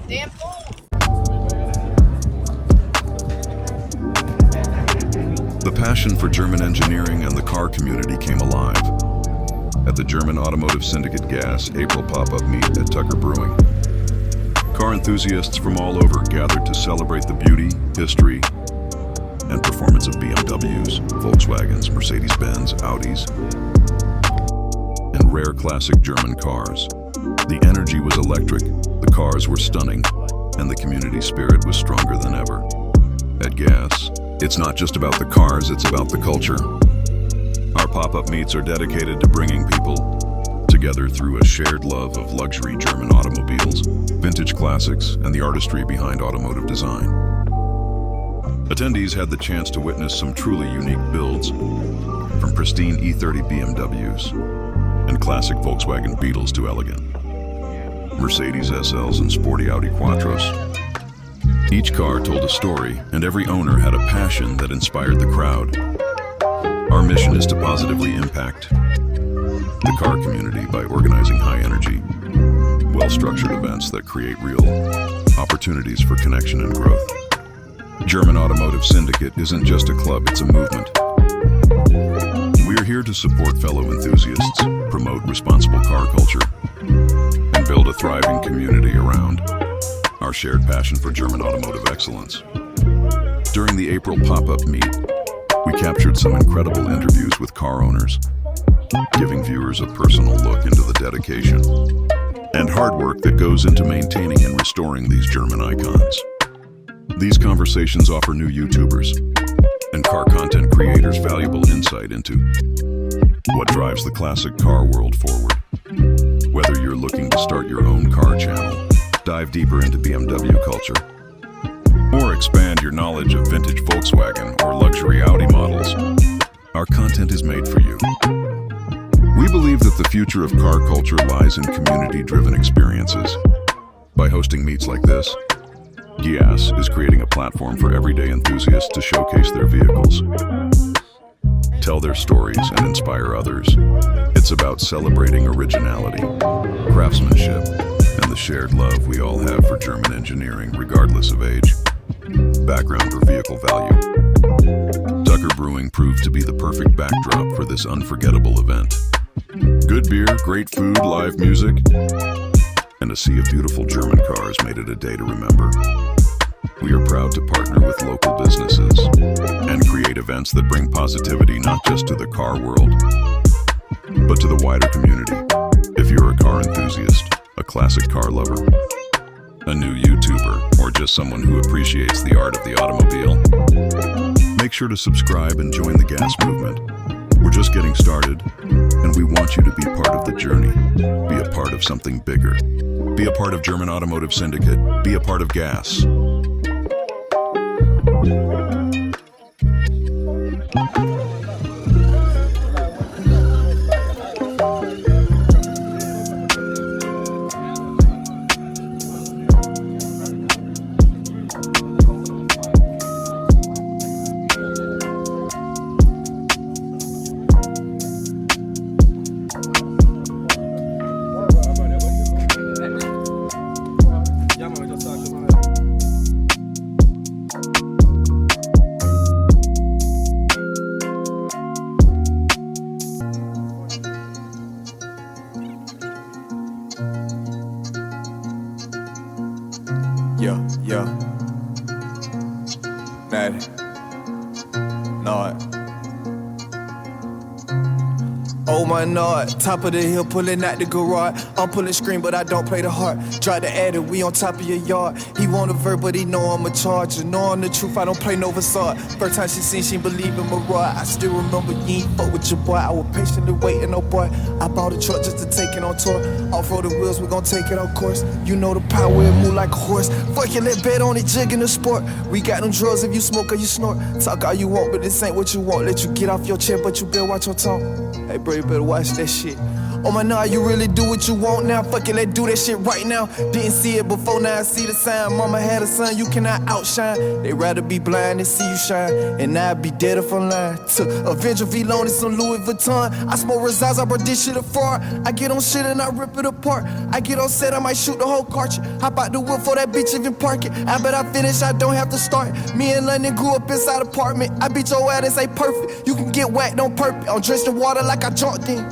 Damn fool! The passion for German engineering and the car community came alive at the German Automotive Syndicate Gas April pop-up meet at Tucker Brewing. Car enthusiasts from all over gathered to celebrate the beauty, history, and performance of BMWs, Volkswagens, Mercedes-Benz, Audis, and rare classic German cars. The energy was electric, the cars were stunning, and the community spirit was stronger than ever. At Gas, it's not just about the cars, it's about the culture. Our pop-up meets are dedicated to bringing people together through a shared love of luxury German automobiles, vintage classics, and the artistry behind automotive design. Attendees had the chance to witness some truly unique builds, from pristine E30 BMWs and classic Volkswagen Beetles to elegant Mercedes SLs and sporty Audi Quattros. Each car told a story, and every owner had a passion that inspired the crowd. Our mission is to positively impact the car community by organizing high-energy, well-structured events that create real opportunities for connection and growth. German Automotive Syndicate isn't just a club, it's a movement. We are here to support fellow enthusiasts, promote responsible car culture, and build a thriving community around our shared passion for German automotive excellence. During the April pop-up meet, we captured some incredible interviews with car owners, giving viewers a personal look into the dedication and hard work that goes into maintaining and restoring these German icons. These conversations offer new YouTubers and car content creators valuable insight into what drives the classic car world forward. Whether you're looking to start your own car channel, dive deeper into BMW culture, or expand your knowledge of vintage Volkswagen or luxury Audi models, our content is made for you. We believe that the future of car culture lies in community-driven experiences. By hosting meets like this, GIAS is creating a platform for everyday enthusiasts to showcase their vehicles, tell their stories, and inspire others. It's about celebrating originality, craftsmanship, and the shared love we all have for German engineering, regardless of age, background, or vehicle value. Tucker Brewing proved to be the perfect backdrop for this unforgettable event. Good beer, great food, live music, and a sea of beautiful German cars made it a day to remember. We are proud to partner with local businesses and create events that bring positivity not just to the car world, but to the wider community. If you're a car enthusiast, a classic car lover, a new YouTuber, or just someone who appreciates the art of the automobile, make sure to subscribe and join the Gas movement. We're just getting started, and we want you to be part of the journey. Be a part of something bigger. Be a part of German Automotive Syndicate. Be a part of Gas. Yeah. Natty. Nod. Oh my Nod, top of the hill pulling out the garage. I'm pulling screen but I don't play the heart. Drive the adder, we on top of your yard. He want a verb but he know I'm a charger. Knowing the truth, I don't play no facade. First time she seen, she believe in my ride. I still remember you ain't fuck with your boy. I was patiently waiting, oh boy. I bought a truck just to take it on tour. Off-road the wheels, we gon' take it on course. You know the power, it move like a horse. Fuck you, let bet on it, jig in the sport. We got them drugs if you smoke or you snort. Talk all you want, but this ain't what you want. Let you get off your chair, but you better watch your tongue. Hey bro, you better watch that shit. Oh my nah, you really do what you want now. Fuck it, let's do that shit right now. Didn't see it before, now I see the sign. Mama had a son, you cannot outshine. They rather be blind than see you shine. And I'd be dead if I'm lying. To Avenger V loan and some Louis Vuitton. I smoke results, I brought this shit afar. I get on shit and I rip it apart. I get on set, I might shoot the whole cartridge. Hop out the whip for that bitch even park it. I bet I finish, I don't have to start. Me and London grew up inside apartment. I beat your ass and say perfect. You can get whacked on purpose. I'm drenched in water like I jumped in.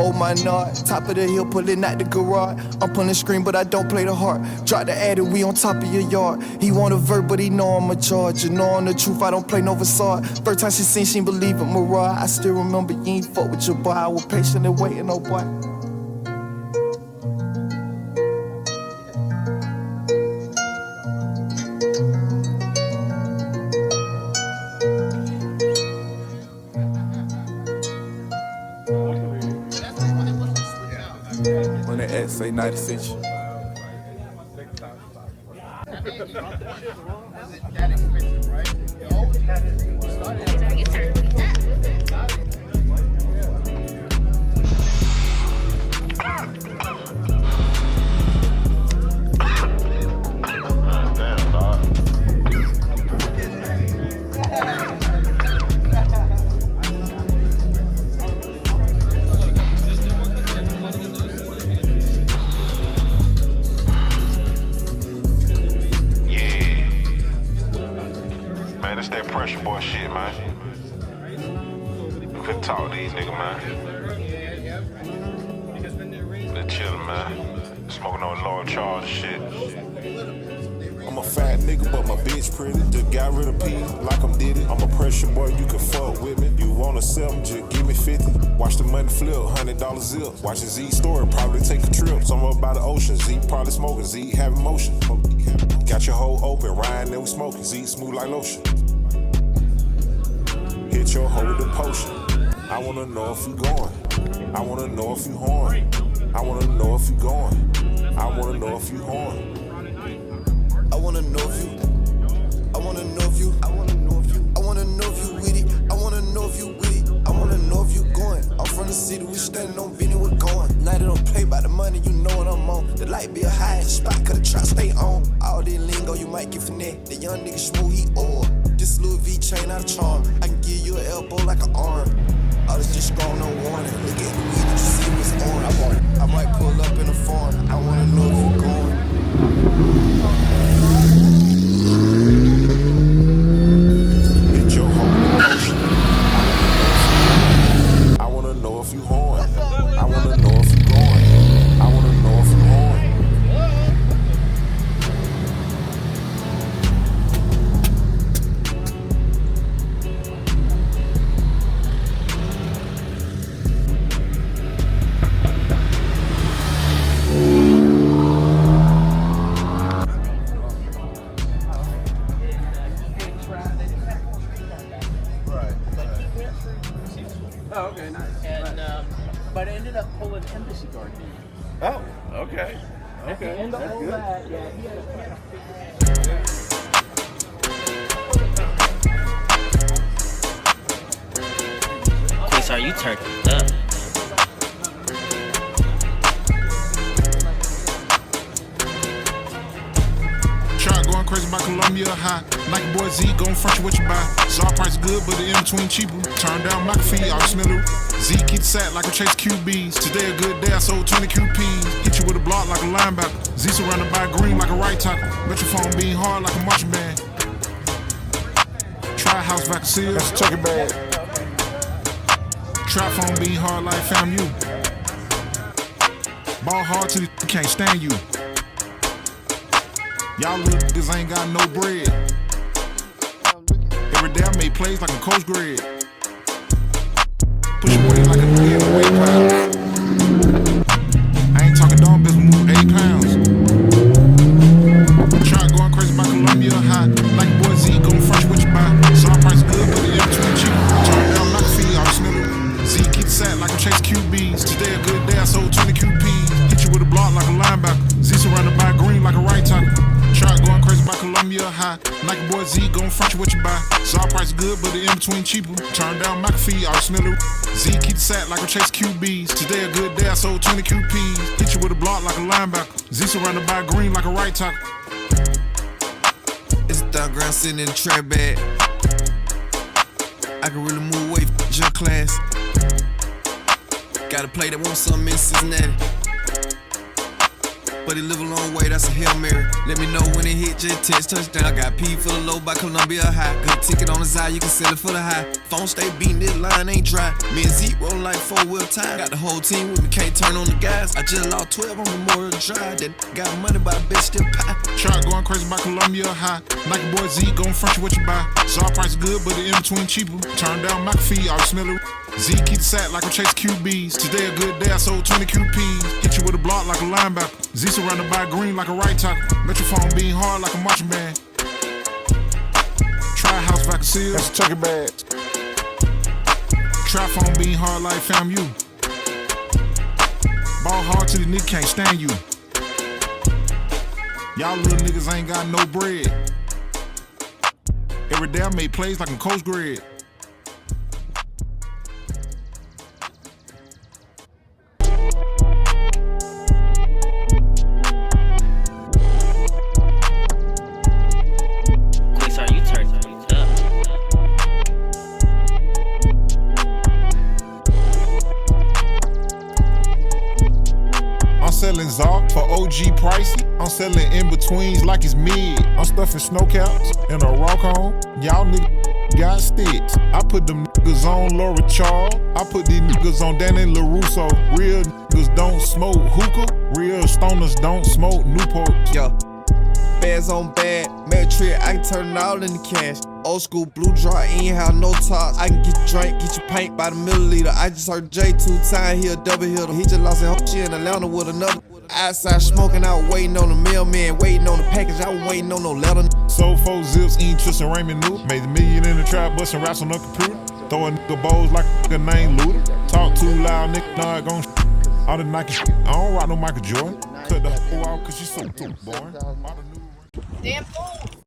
Oh my nod, top of the hill, pulling out the garage. I'm pulling screen, but I don't play the heart. Drop the ad and we on top of your yard. He want a verb, but he know I'm a charge. You know I'm the truth, I don't play no facade. First time she seen, she ain't believe it, Mariah. I still remember you ain't fuck with your boy. I was patiently waiting, oh boy. When they ask, say 90 cents. It's that pressure boy shit, man. We could talk to these niggas, man. They're chillin', man. Smoking on Lord Charles shit. I'm a fat nigga, but my bitch pretty. Just got rid of P like I'm did it. I'm a pressure boy, you can fuck with me. You wanna sell me, just give me 50. Watch the money flip, $100 zip. Watching Z story, probably take a trip. Somewhere by the ocean, Z probably smoking, Z having motion. Got your hole open, riding and we smoking. Z smooth like lotion. Hit your hoe with the potion. I wanna know if you going. I wanna know if you horn. I wanna know if you going. I wanna know if you horn. I wanna know if you. I wanna know if you. I wanna know if you. I wanna know if you with it. I wanna know if you with it. I wanna know if you going. I'm from the city, we standing on Benny, we're going. Now they don't play by the money, you know what I'm on. The light be a high spot, cause the trap stay on. All this lingo, you might get finesse. The young nigga smooth, he old. This Louis V chain out of charm. I can give you an elbow like an arm. All this just strong, no warning. Look at the weed that you see was on. I want it. I might pull up in a farm. I wanna know if you going. Hit your hoe with the potion. I wanna know if you horn. I wanna know if you going. I wanna know if you horn. Oh, okay, nice. And but I ended up pulling embassy guard duty. Oh, okay. At the end of all that, yeah, he had a Chris, are you turned up? Shot going crazy by Columbia high. Nike boy Z gon' front you what you buy. Saw price good, but the in between cheaper. Turn down McAfee, I'll smell it. Z keep sat like a chase QBs. Today a good day, I sold 20 QPs. Hit you with a block like a linebacker. Z surrounded by green like a right tackle. Metrophone being hard like a marching band. Try house vaccines. That's a turkey bag. Trap phone being hard like FAMU. Ball hard till you can't stand you. Y'all little niggas ain't got no bread. Every day I make plays like a coach grade. Push away like a nigga in the weight pile. I ain't talking dumb bitch, move 8 pounds. Shot going crazy by Columbia high. Like boy Z gon' front you what you buy. Saw price good, but the in between cheap. Turn down McAfee, I'll smell it. Z keep sat like a chase QBs. Today a good day, I sold 20 QPs. Hit you with a block like a linebacker. Z surrounded by green like a right tackle. Shot going crazy by Columbia. Columbia high. Nike boy Z gon' front you what you buy. Czar price good, but the in between cheaper. Turn down McAfee, all smell it. Z keep the sack like I chase QBs. Today a good day, I sold 20 QPs. Hit you with a block like a linebacker. Z surrounded by green like a right tackle. It's a third ground sitting in the trap bag. I can really move away from your class. Got a play that wants something in Cincinnati. But it live a long way, that's a Hail Mary. Let me know when it hit, just text touchdown. Got P for the low by Columbia High. Good ticket on the side, you can sell it for the high. Phone stay beating, this line ain't dry. Me and Zeke rollin' like 4-wheel tire. Got the whole team with me, can't turn on the guys. I just lost 12 on Memorial Drive. That got money, but I bet still pie. Truck going crazy by Columbia high. Nike boy Z gon' front you what you buy. Czar price good, but the in between cheaper. Turn down McAfee, all smell it. Z keep the sack like I chase QBs. Today a good day, I sold 20 QPs. Hit you with a block like a linebacker. Z surrounded by green like a right tackle. Metrophone being hard like a marching band. Tri-house vacancies, that's a Tucker bag. Tri-phone being hard like FAMU. Ball hard till the nigga can't stand you. Y'all little niggas ain't got no bread. Every day I make plays like I'm Coach Greg. Selling Zark for OG pricey. I'm selling in-betweens like it's mid. I'm stuffing snowcaps in a rock on. Y'all niggas got sticks. I put them niggas on Laura Charles. I put these niggas on Danny LaRusso. Real niggas don't smoke hookah. Real stoners don't smoke Newport. Yo, bands on bad, mad trip, I can turn it all into cash. Old school blue draw, ain't have no tops. I can get you drink, get you paint by the milliliter. I just heard J 2 time, he a double hitter. He just lost his shit in Atlanta with another. Outside smoking, I was waiting on the mailman, waiting on the package, I was waiting on no letter. Sold 4 zips, ain't Tristan Raymond new. Made $1 million in the trap, bustin' raps on the computer. Throwing nigga bowls like a nigga named Luda. Talk too loud, nigga, nah, gon' all the Nike shit. I don't rock no Michael Jordan. Cut the whole out cause she so boring. Damn fool!